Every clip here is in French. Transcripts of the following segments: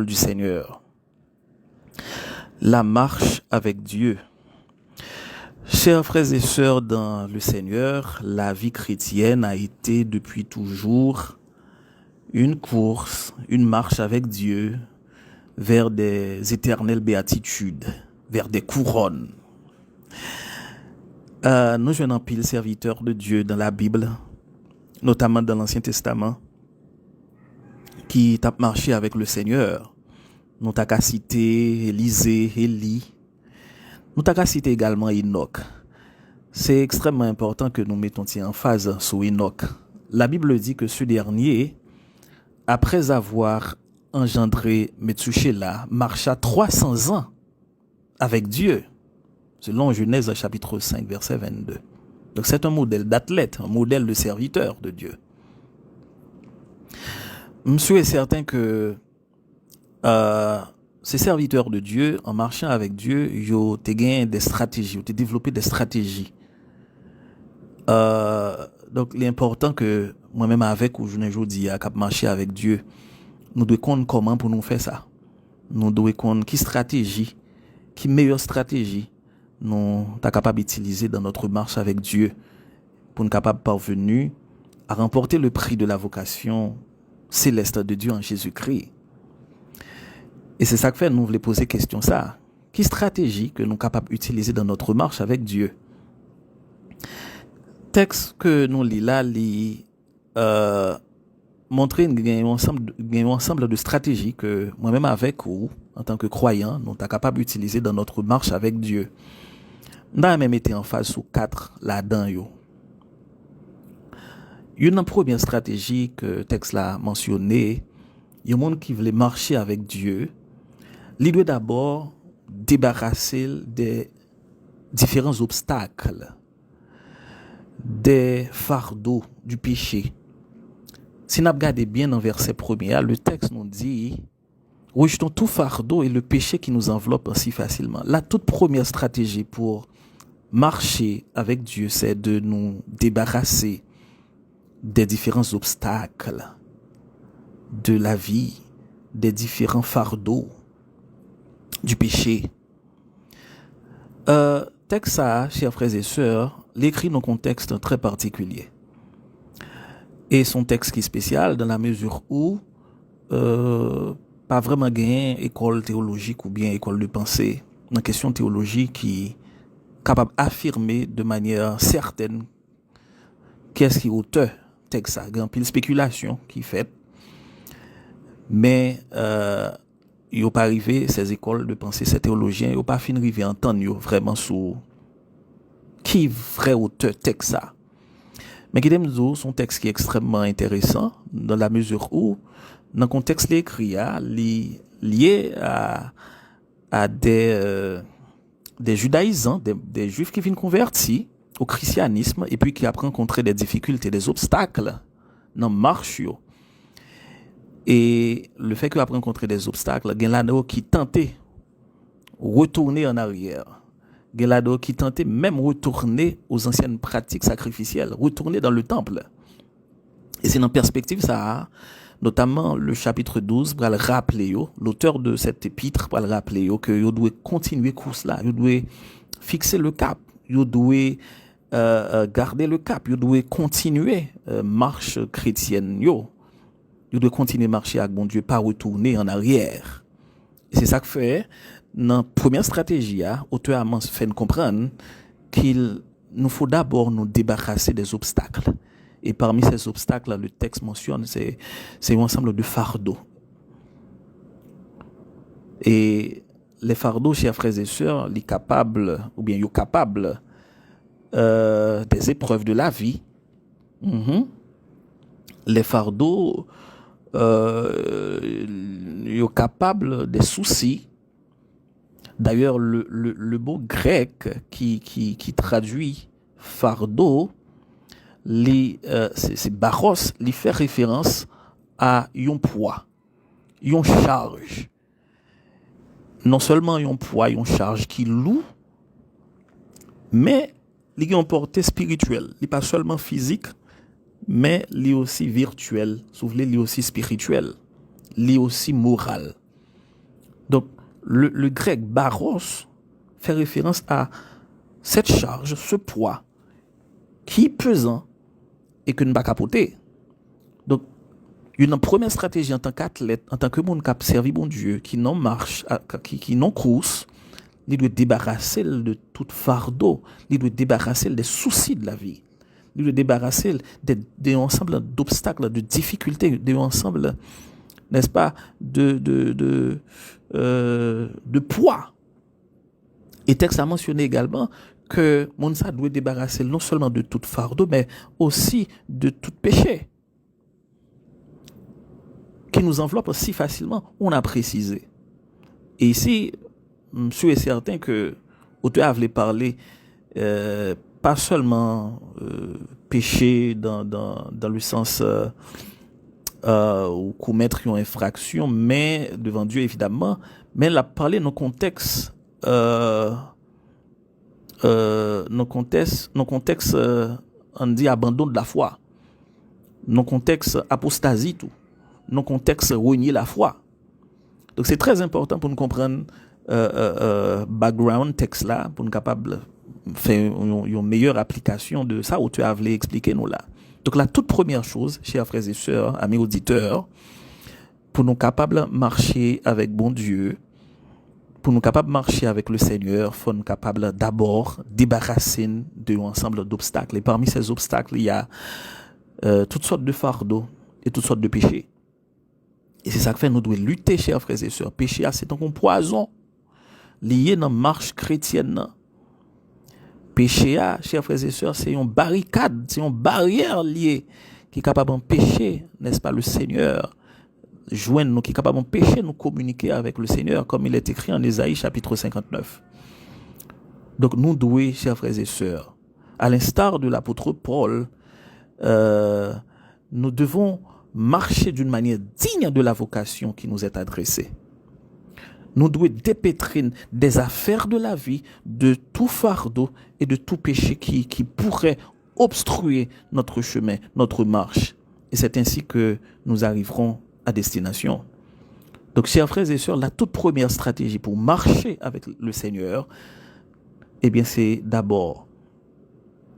Du Seigneur. La marche avec Dieu. Chers frères et sœurs dans le Seigneur, la vie chrétienne a été depuis toujours une course, une marche avec Dieu vers des éternelles béatitudes, vers des couronnes. Nous jeunes en pile serviteurs de Dieu dans la Bible, notamment dans l'Ancien Testament, qui t'a marché avec le Seigneur. Nous t'avons cité Élisée, Élie. Nous t'avons cité également Enoch. C'est extrêmement important que nous mettons en phase sur Enoch. La Bible dit que ce dernier, après avoir engendré Metsushela, marcha 300 ans avec Dieu, selon Genèse chapitre 5, verset 22. Donc c'est un modèle d'athlète, un modèle de serviteur de Dieu. Monsieur est certain que ces serviteurs de Dieu, en marchant avec Dieu, ils ont des stratégies, ils ont développé des stratégies. Donc, il est important que moi-même avec ou je ne dis à marcher avec Dieu, nous devons connaître comment pour nous faire ça. Nous devons connaître qui stratégie, qui meilleure stratégie nous sommes capables d'utiliser dans notre marche avec Dieu pour nous capables parvenir à remporter le prix de la vocation céleste de Dieu en Jésus-Christ. Et c'est ça que fait, nous voulons poser question ça. Quelle stratégie que nous sommes capables d'utiliser dans notre marche avec Dieu? Texte que nous lisons là, montrer un ensemble de stratégies que moi-même avec ou en tant que croyant, nous sommes capables d'utiliser dans notre marche avec Dieu. Nous avons même été en phase sur 4 là-dedans. Une première stratégie que le texte l'a mentionné, il y a un monde qui voulait marcher avec Dieu. Il doit d'abord débarrasser des différents obstacles, des fardeaux du péché. Si nous regardons bien dans le verset premier, le texte nous dit « Rejetons tout fardeau et le péché qui nous enveloppe si facilement ». La toute première stratégie pour marcher avec Dieu, c'est de nous débarrasser des différents obstacles de la vie, des différents fardeaux du péché. Texte ça, chers frères et sœurs, l'écrit dans un contexte très particulier. Et son texte qui est spécial dans la mesure où pas vraiment gagné école théologique ou bien école de pensée, une question théologique qui est capable d'affirmer de manière certaine qu'est-ce qui est auteur texte ça, il y a une spéculation qui est faite. Mais ils n'ont pas arrivé, ces écoles de pensée, ces théologiens, ils n'ont pas fini d'arriver à entendre vraiment sur qui vrai auteur texte ça. Mais qui dit son texte qui est extrêmement intéressant dans la mesure où, dans le contexte l'écrit, lié à des judaïsants, des juifs qui viennent convertis au christianisme et puis qui après rencontré des difficultés, des obstacles dans marche. Et le fait qu'il a rencontré des obstacles, il y a là qui tentait retourner en arrière. Il y a là qui tentait même retourner aux anciennes pratiques sacrificielles, retourner dans le temple. Et c'est dans perspective ça, notamment le chapitre 12, pour le rappeler, l'auteur de cette épître, pour le rappeler que vous devez continuer course là, vous devez fixer le cap, vous devez garder le cap, vous devez continuer marche chrétienne, vous devez continuer à marcher avec bon Dieu, pas retourner en arrière. Et c'est ça que fait, dans la première stratégie, l'auteur a fait comprendre qu'il nous faut d'abord nous débarrasser des obstacles. Et parmi ces obstacles, le texte mentionne, c'est un ensemble de fardeaux. Et les fardeaux, chers frères et sœurs, ils sont capables des épreuves de la vie. Les fardeaux, ils sont capables des soucis. D'ailleurs, le mot grec qui traduit fardeau, c'est baros, il fait référence à un poids, une charge. Non seulement un poids, une charge qui loue, mais il a une portée spirituelle. Il n'est pas seulement physique, mais il est aussi virtuel, il est aussi spirituel, il est aussi moral. Donc, le grec baros fait référence à cette charge, ce poids qui est pesant et que nous ne pouvons pas capoter. Donc, une première stratégie en tant qu'athlète, en tant que monde qui a servi bon Dieu, qui non marche, qui non course, il doit débarrasser de tout fardeau, il doit débarrasser des soucis de la vie, il doit débarrasser d'un ensemble d'obstacles, de difficultés, d'un ensemble, n'est-ce pas, de poids. Et texte a mentionné également que Monsa doit débarrasser non seulement de tout fardeau, mais aussi de tout péché qui nous enveloppe si facilement, on a précisé. Et ici, je suis certain que l'auteur avait parlé pas seulement péché dans le sens ou commettre une infraction, mais devant Dieu évidemment, mais il a parlé dans le contexte on dit abandon de la foi, dans le contexte apostasie tout, dans le contexte renier la foi. Donc c'est très important pour nous comprendre background texte là, pour nous capable faire une meilleure application de ça où tu as voulu expliquer nous là. Donc la toute première chose, chers frères et sœurs, amis auditeurs, pour nous capables de marcher avec bon Dieu, pour nous capables de marcher avec le Seigneur, il faut nous capables d'abord débarrasser de l'ensemble d'obstacles. Et parmi ces obstacles, il y a toutes sortes de fardeaux et toutes sortes de péchés. Et c'est ça que fait nous devons lutter, chers frères et sœurs. Péché, c'est un poison lié dans la marche chrétienne. Péché, chers frères et sœurs, c'est une barricade, c'est une barrière liée qui est capable d'empêcher, n'est-ce pas, le Seigneur, joindre nous, qui est capable d'empêcher nous communiquer avec le Seigneur, comme il est écrit en Ésaïe chapitre 59. Donc nous devons, chers frères et sœurs, à l'instar de l'apôtre Paul, nous devons marcher d'une manière digne de la vocation qui nous est adressée. Nous devons dépêtrer des affaires de la vie, de tout fardeau et de tout péché qui pourrait obstruer notre chemin, notre marche. Et c'est ainsi que nous arriverons à destination. Donc, chers frères et sœurs, la toute première stratégie pour marcher avec le Seigneur, eh bien, c'est d'abord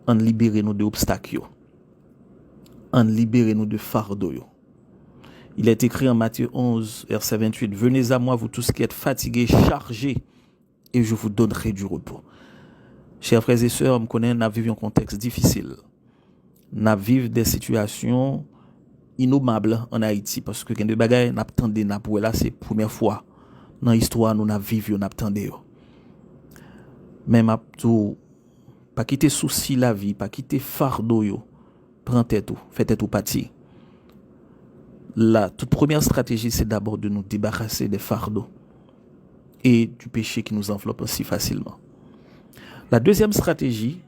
en libérer nous de obstacles, en libérer nous de fardeaux. Il est écrit en Matthieu 11, verset 28, « Venez à moi, vous tous qui êtes fatigués, chargés, et je vous donnerai du repos. » Chers frères et sœurs, on connaît, nous vivons un contexte difficile. Nous vivons des situations innommables en Haïti, parce que des bagages, nous attendons, là, c'est la première fois dans l'histoire, nous vivons, nous attendons. Mais pas quitter souci la vie, pas quitter fardeau, prends tête, fais tête ou parti. La toute première stratégie, c'est d'abord de nous débarrasser des fardeaux et du péché qui nous enveloppe si facilement. La deuxième stratégie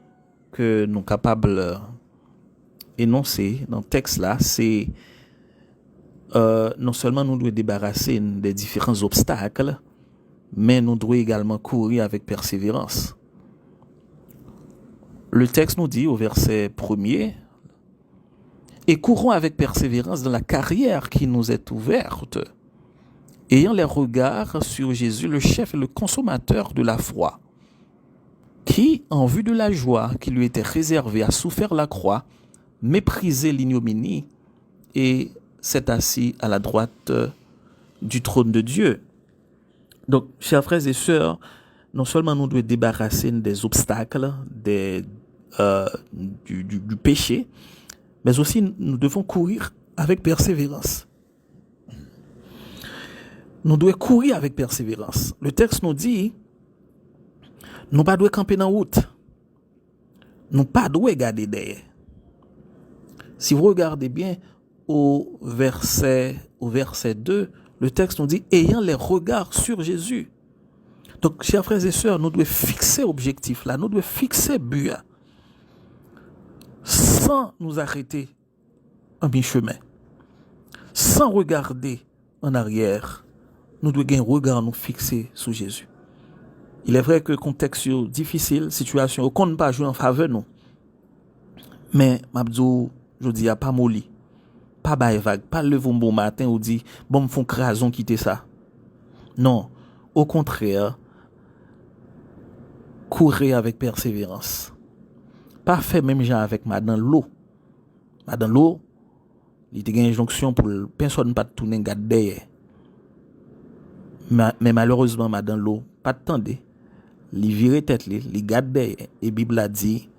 que nous sommes capables d'énoncer dans le texte là, c'est non seulement nous devons débarrasser des différents obstacles, mais nous devons également courir avec persévérance. Le texte nous dit au verset 1er, et courons avec persévérance dans la carrière qui nous est ouverte, ayant les regards sur Jésus, le chef et le consommateur de la foi, qui, en vue de la joie qui lui était réservée, a souffert la croix, méprisé l'ignominie et s'est assis à la droite du trône de Dieu. Donc, chers frères et sœurs, non seulement nous devons débarrasser des obstacles, du péché, mais aussi nous devons courir avec persévérance. Nous devons courir avec persévérance. Le texte nous dit, nous ne devons pas camper dans la route. Nous ne devons pas garder derrière. Si vous regardez bien au verset 2, le texte nous dit, ayant les regards sur Jésus. Donc, chers frères et sœurs, nous devons fixer l'objectif là, nous devons fixer le but sans nous arrêter en mi-chemin, sans regarder en arrière. Nous devons un regard nous fixer sur Jésus. Il est vrai que le contexte est difficile, situation, qu'on ne peut pas jouer en faveur nous. Mais, Mabdou, je dis, il n'y a pas molli, pas bail vague, pas lever un bon matin ou dit, bon, me font crason quitter ça. Non, Au contraire, courir avec persévérance. Pas faire même genre avec madame l'eau. Madame l'eau, il y a une injonction pour personne pas tourner garde derrière. Mais malheureusement madame l'eau pas attendre. Il vire tête li garde derrière et Bible a dit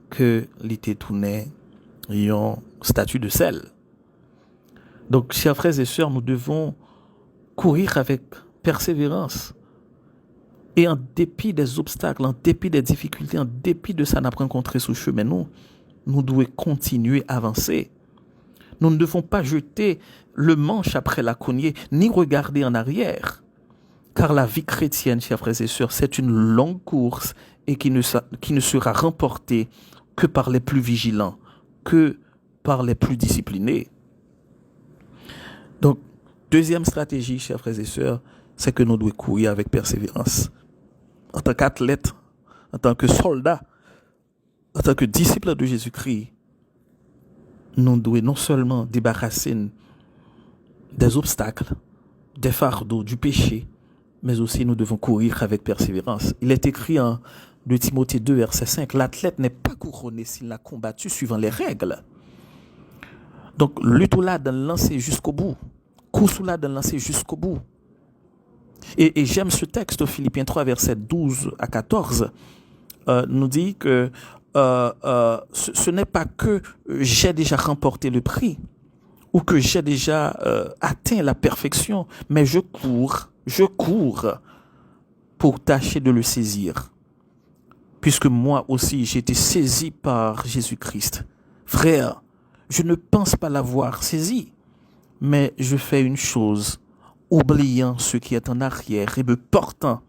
que il était tourné un statut de sel. Donc chers frères et sœurs, nous devons courir avec persévérance. Et en dépit des obstacles, en dépit des difficultés, en dépit de ça n'a pas rencontré sous chemin, nous devons continuer à avancer. Nous ne devons pas jeter le manche après la cognée, ni regarder en arrière. Car la vie chrétienne, chers frères et sœurs, c'est une longue course et qui ne sera remportée que par les plus vigilants, que par les plus disciplinés. Donc, deuxième stratégie, chers frères et sœurs, c'est que nous devons courir avec persévérance. En tant qu'athlète, en tant que soldat, en tant que disciple de Jésus-Christ, nous devons non seulement débarrasser des obstacles, des fardeaux, du péché, mais aussi nous devons courir avec persévérance. Il est écrit en 2 Timothée 2, verset 5, l'athlète n'est pas couronné s'il n'a combattu suivant les règles. Donc, lutte là dans le lancer jusqu'au bout. Course là dans le lancer jusqu'au bout. Et j'aime ce texte, Philippiens 3, verset 12 à 14, nous dit que ce n'est pas que j'ai déjà remporté le prix ou que j'ai déjà atteint la perfection, mais je cours pour tâcher de le saisir. Puisque moi aussi, j'ai été saisi par Jésus-Christ. Frère, je ne pense pas l'avoir saisi, mais je fais une chose, oubliant ce qui est en arrière et me portant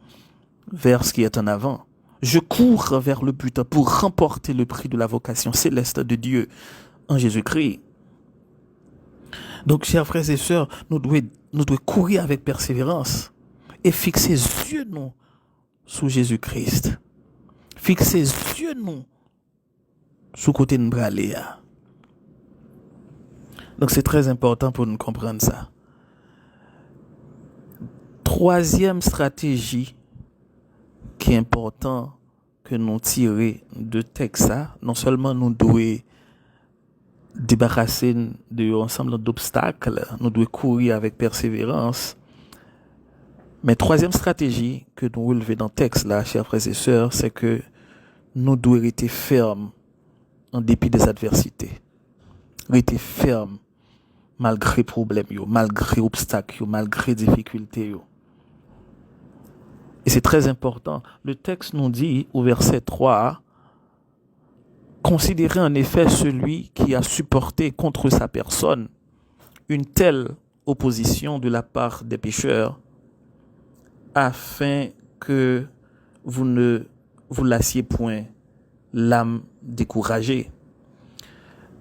vers ce qui est en avant. Je cours vers le but pour remporter le prix de la vocation céleste de Dieu en Jésus-Christ. Donc, chers frères et sœurs, nous devons courir avec persévérance et fixer les yeux nous sur Jésus-Christ. Fixer les yeux nous sur côté de Braléa. Donc, c'est très important pour nous comprendre ça. Troisième stratégie qui est important que nous tirer de texte, non seulement nous devons débarrasser de ensemble d'obstacles, nous devons courir avec persévérance. Mais troisième stratégie que nous relevons dans le texte là, chers frères et sœurs, c'est que nous devons rester fermes en dépit des adversités. Rester fermes malgré problèmes, malgré obstacles, malgré difficultés. Et c'est très important. Le texte nous dit au verset 3, considérez en effet celui qui a supporté contre sa personne une telle opposition de la part des pécheurs, afin que vous ne vous lassiez point l'âme découragée.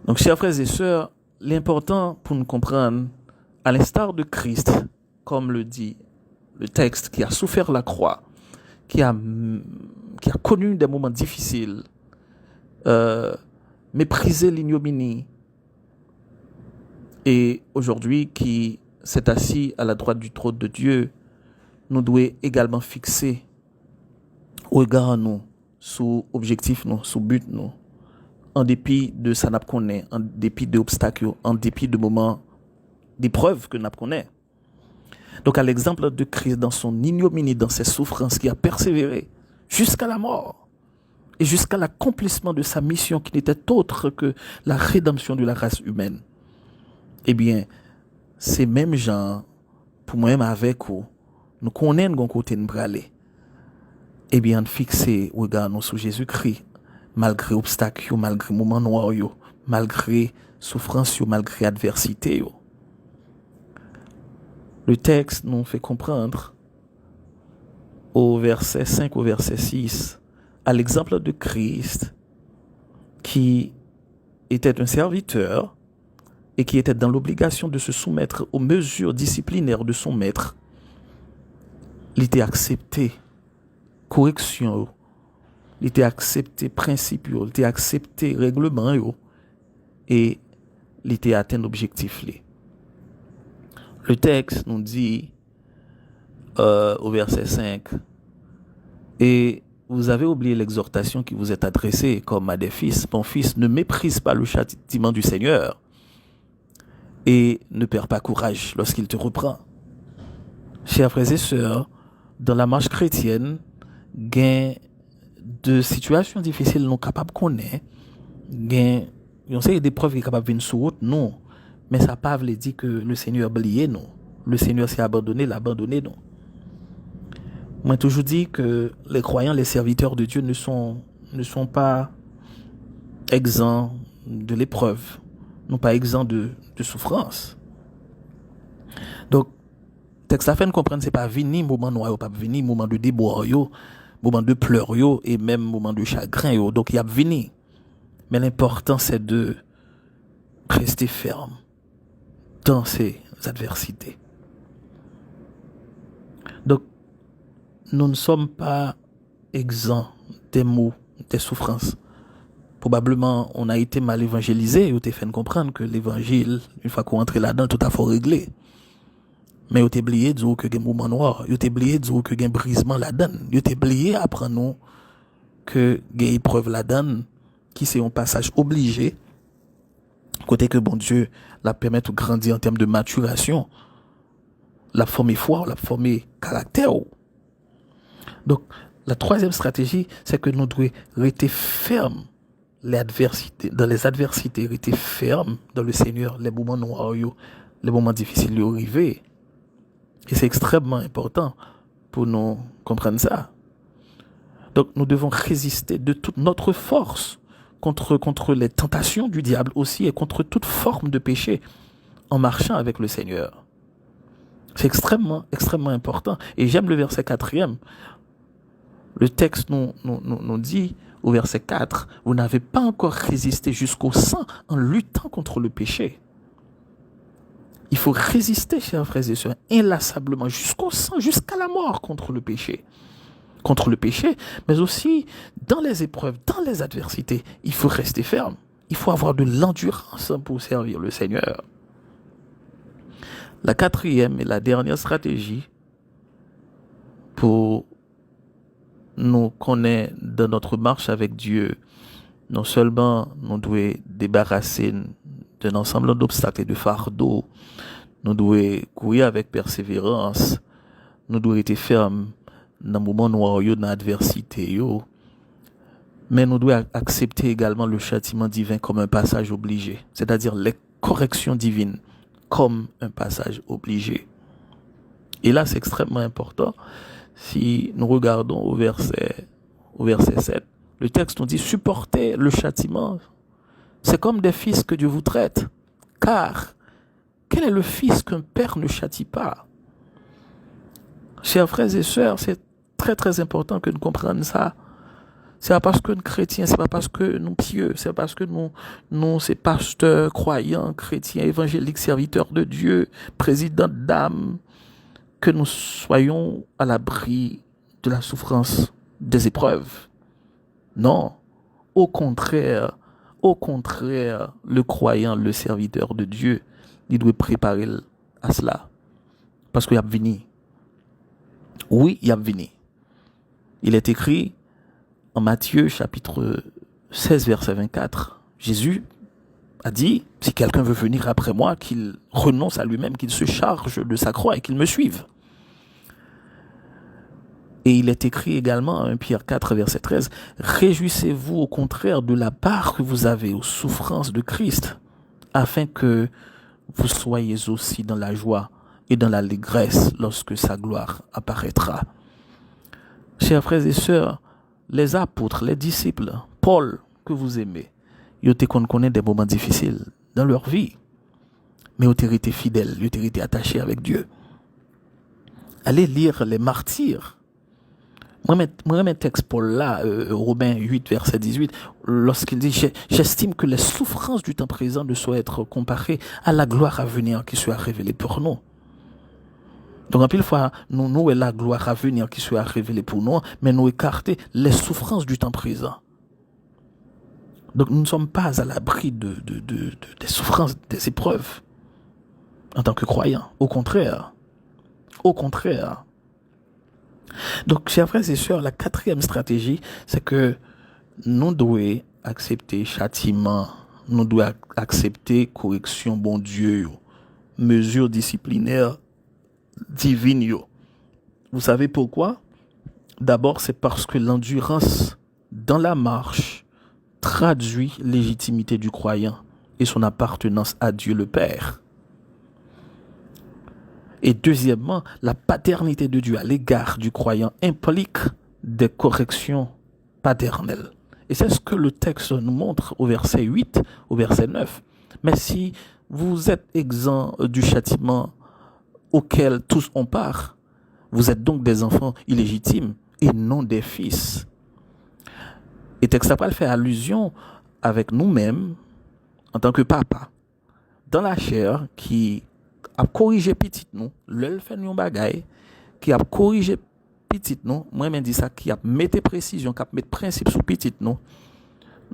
Donc, chers frères et sœurs, l'important pour nous comprendre, à l'instar de Christ, comme le dit le texte, qui a souffert la croix, qui a connu des moments difficiles, méprisé l'ignominie, et aujourd'hui qui s'est assis à la droite du trône de Dieu, nous devons également fixer regard nous sous objectif nous, sous but nous, en dépit de ça n'a connaît, en dépit d'obstacles, en dépit de moments d'épreuves que n'a connaît. Donc à l'exemple de Christ dans son ignominie, dans ses souffrances, qui a persévéré jusqu'à la mort et jusqu'à l'accomplissement de sa mission qui n'était autre que la rédemption de la race humaine. Eh bien, ces mêmes gens, pour moi-même avec vous, nous connaissons qu'on côté de braler. Eh bien, fixer regard nous sur Jésus-Christ, malgré obstacles, malgré moments noirs, malgré souffrance, malgré adversité. Le texte nous fait comprendre au verset 5 au verset 6, à l'exemple de Christ, qui était un serviteur et qui était dans l'obligation de se soumettre aux mesures disciplinaires de son maître. Il était accepté correction, il était accepté principe, il était accepté règlement et il était atteint l'objectif. Le texte nous dit au verset 5. Et vous avez oublié l'exhortation qui vous est adressée comme à des fils. Mon fils, ne méprise pas le châtiment du Seigneur et ne perds pas courage lorsqu'il te reprend. Chers frères et sœurs, dans la marche chrétienne, gain de situations difficiles nous capables qu'on est, gain on sait des preuves qui sont capables de venir sur route, non. Mais ça ne veut pas dire que le Seigneur a oublié, non. Le Seigneur s'est abandonné, l'a abandonné, non. Moi, toujours dit que les croyants, les serviteurs de Dieu ne sont pas exempts de l'épreuve, non pas exempts de souffrance. Donc, texte la fin comprendre, c'est pas venir moment noir, pas venir moment de déboire, moment de pleurs et même moment de chagrin. Donc, il y a venir. Mais l'important, c'est de rester ferme dans ces adversités. Donc, nous ne sommes pas exempts des maux, des souffrances. Probablement, on a été mal évangélisé et on t'a fait comprendre que l'évangile, une fois qu'on entre là-dedans, tout à fait réglé. Mais on t'a oublié de dire que il y a un moment noir, on t'a oublié de dire que il y a un brisement là-dedans, on t'a oublié d'apprendre nous que il y a une épreuve là-dedans qui c'est un passage obligé, côté que bon Dieu la permet de grandir en termes de maturation, la former foi, la former caractère. Donc, la troisième stratégie, c'est que nous devons rester fermes dans les adversités, rester fermes dans le Seigneur, les moments noirs, les moments difficiles de arriver. Et c'est extrêmement important pour nous comprendre ça. Donc, nous devons résister de toute notre force contre les tentations du diable aussi et contre toute forme de péché en marchant avec le Seigneur. C'est extrêmement, extrêmement important. Et j'aime le verset 4e. Le texte nous dit au verset 4, vous n'avez pas encore résisté jusqu'au sang en luttant contre le péché. Il faut résister, chers frères et sœurs, inlassablement jusqu'au sang, jusqu'à la mort contre le péché. Contre le péché, mais aussi dans les épreuves, dans les adversités, il faut rester ferme. Il faut avoir de l'endurance pour servir le Seigneur. La quatrième et la dernière stratégie pour nous connaître dans notre marche avec Dieu, non seulement nous devons débarrasser d'un ensemble d'obstacles et de fardeaux, nous devons courir avec persévérance, nous devons être fermes dans le moment noir, dans l'adversité, mais nous devons accepter également le châtiment divin comme un passage obligé, c'est-à-dire les corrections divines comme un passage obligé. Et là, c'est extrêmement important. Si nous regardons au verset 7, le texte nous dit « Supportez le châtiment, c'est comme des fils que Dieu vous traite, car quel est le fils qu'un père ne châtie pas ?» Chers frères et sœurs, c'est très très important que nous comprenions ça. C'est pas parce que nous chrétiens, c'est pas parce que nous pieux, c'est parce que nous c'est pasteurs, croyants, chrétiens, évangéliques, serviteurs de Dieu, présidents d'âme, que nous soyons à l'abri de la souffrance des épreuves. Non, au contraire, le croyant, le serviteur de Dieu, il doit préparer à cela. Parce qu'il y a venu. Oui, il y a venu. Il est écrit en Matthieu chapitre 16 verset 24. Jésus a dit, si quelqu'un veut venir après moi, qu'il renonce à lui-même, qu'il se charge de sa croix et qu'il me suive. Et il est écrit également en 1 Pierre 4 verset 13, réjouissez-vous au contraire de la part que vous avez aux souffrances de Christ, afin que vous soyez aussi dans la joie et dans l'allégresse lorsque sa gloire apparaîtra. Chers frères et sœurs, les apôtres, les disciples, Paul, que vous aimez, ils ont connu des moments difficiles dans leur vie, mais ils ont été fidèles, ils ont été attachés avec Dieu. Allez lire les martyrs. Moi, un texte Paul là, Romains 8, verset 18, lorsqu'il dit « J'estime que les souffrances du temps présent ne soient être comparées à la gloire à venir qui sera révélée pour nous. » Donc, en pile fois, nous est la gloire à venir qui sera révélée pour nous, mais nous écarter les souffrances du temps présent. Donc, nous ne sommes pas à l'abri des souffrances, des épreuves, en tant que croyants. Au contraire, Donc, chers frères et sœurs, la quatrième stratégie, c'est que nous devons accepter châtiment, nous devons accepter correction, bon Dieu, mesures disciplinaires divines. Vous savez pourquoi? D'abord, c'est parce que l'endurance dans la marche traduit légitimité du croyant et son appartenance à Dieu le Père. Et deuxièmement, la paternité de Dieu à l'égard du croyant implique des corrections paternelles. Et c'est ce que le texte nous montre au verset 8, au verset 9. Mais si vous êtes exempt du châtiment auquel tous ont part, vous êtes donc des enfants illégitimes et non des fils. Et texte après fait allusion avec nous-mêmes en tant que papa, dans la chair, qui a corrigé petit nous, l'elle fait nous bagaille, qui a corrigé petit nous, moi-même dit ça, qui a mis précision, qui a mis principe sous petit nous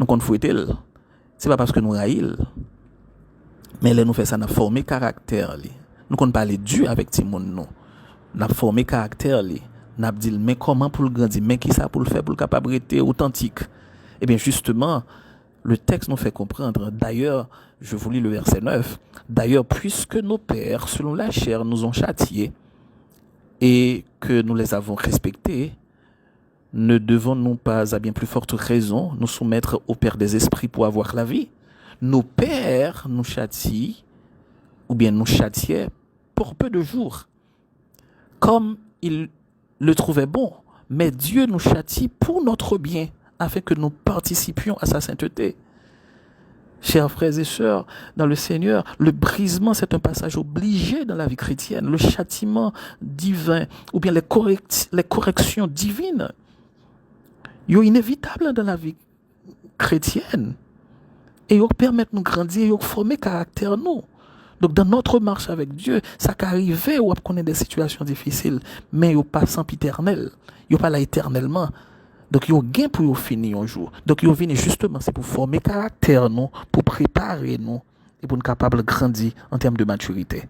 qu'on fouette. C'est pas parce que nous raïl, mais là nous fait ça, nous formé caractère. Nous qu'on parle Dieu avec Timon, nous. Nous formé caractère. Nous dit, mais comment pour le grandir, mais qui ça pour le faire, pour le capable d'être authentique. Eh bien, justement, le texte nous fait comprendre. D'ailleurs, je vous lis le verset 9. D'ailleurs, puisque nos pères, selon la chair, nous ont châtiés et que nous les avons respectés, ne devons-nous pas, à bien plus forte raison, nous soumettre au Père des esprits pour avoir la vie? Nos pères nous châtient, ou bien nous châtiaient pour peu de jours, comme ils le trouvaient bon. Mais Dieu nous châtie pour notre bien, afin que nous participions à sa sainteté. Chers frères et sœurs, dans le Seigneur, le brisement, c'est un passage obligé dans la vie chrétienne. Le châtiment divin, ou bien les corrections divines, sont inévitables dans la vie chrétienne. Et ils permettent de nous grandir, ils former caractère nous. Donc, dans notre marche avec Dieu, ça qu'arrive ou à connaître des situations difficiles, mais ils pas sempiternel, ils pas là éternellement. Donc, ils ont gain pour finir un jour. Donc, ils viennent justement, c'est pour former caractère nous, pour préparer nous, et pour nous capables de grandir en termes de maturité.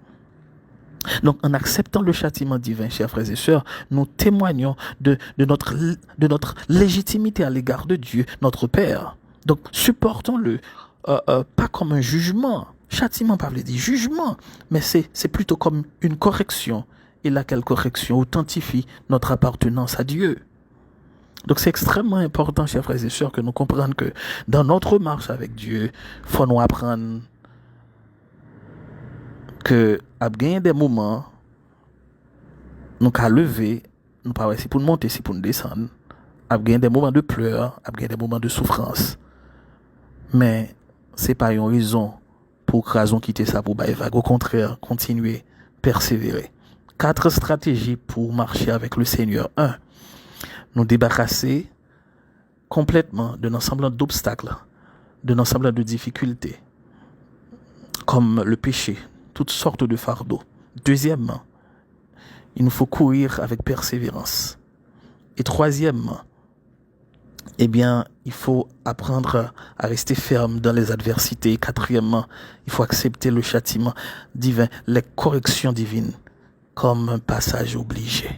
Donc, en acceptant le châtiment divin, chers frères et sœurs, nous témoignons de notre légitimité à l'égard de Dieu, notre Père. Donc, supportons-le, pas comme un jugement. Châtiment, pas veut dire jugement, mais c'est plutôt comme une correction. Et laquelle correction authentifie notre appartenance à Dieu. Donc, c'est extrêmement important, chers frères et sœurs, que nous comprenions que dans notre marche avec Dieu, il faut nous apprendre que à gagner des moments, nous qu'à lever, nous pas si pour nous monter, si pour nous descendre, à gagner des moments de pleurs, à gagner des moments de souffrance. Mais c'est pas une raison pour raison quitter ça pour bailler vague. Au contraire, continuer, persévérer. 4 stratégies pour marcher avec le Seigneur. 1. Nous débarrasser complètement d'un ensemble d'obstacles, d'un ensemble de difficultés, comme le péché, toutes sortes de fardeaux. Deuxièmement, il nous faut courir avec persévérance. Et troisièmement, il faut apprendre à rester ferme dans les adversités. Et quatrièmement, il faut accepter le châtiment divin, les corrections divines, comme un passage obligé.